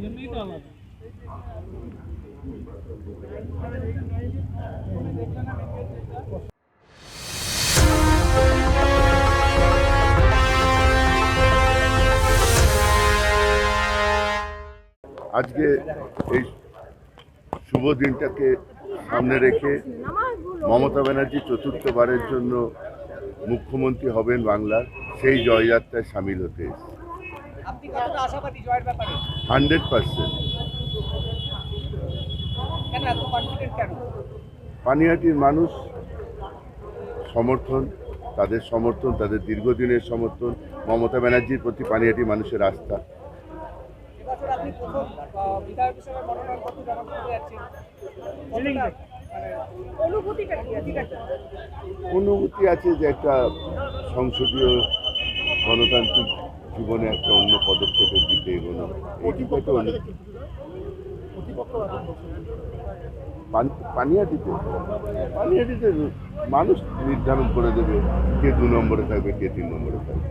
আজকে এই শুভ দিনটাকে সামনে রেখে মমতা ব্যানার্জি চতুর্থবারের জন্য মুখ্যমন্ত্রী হবেন বাংলার, সেই জয়যাত্রায় সামিল হতে এসেছে। 100%। পানিহাটির মানুষ সমর্থন, তাদের দীর্ঘদিনের সমর্থন, মমতা ব্যানার্জির প্রতি পানিহাটির মানুষের আস্থা। অনুভূতি আছে যে একটা সংসদীয় গণতান্ত্রিক জীবনে একটা অন্য পদক্ষেপের দিকে এগোনো, এইটুকু একটা পানিহাটিতে মানুষ নির্ধারণ করে দেবে কে 2 নম্বরে থাকবে, কে 3 নম্বরে থাকবে।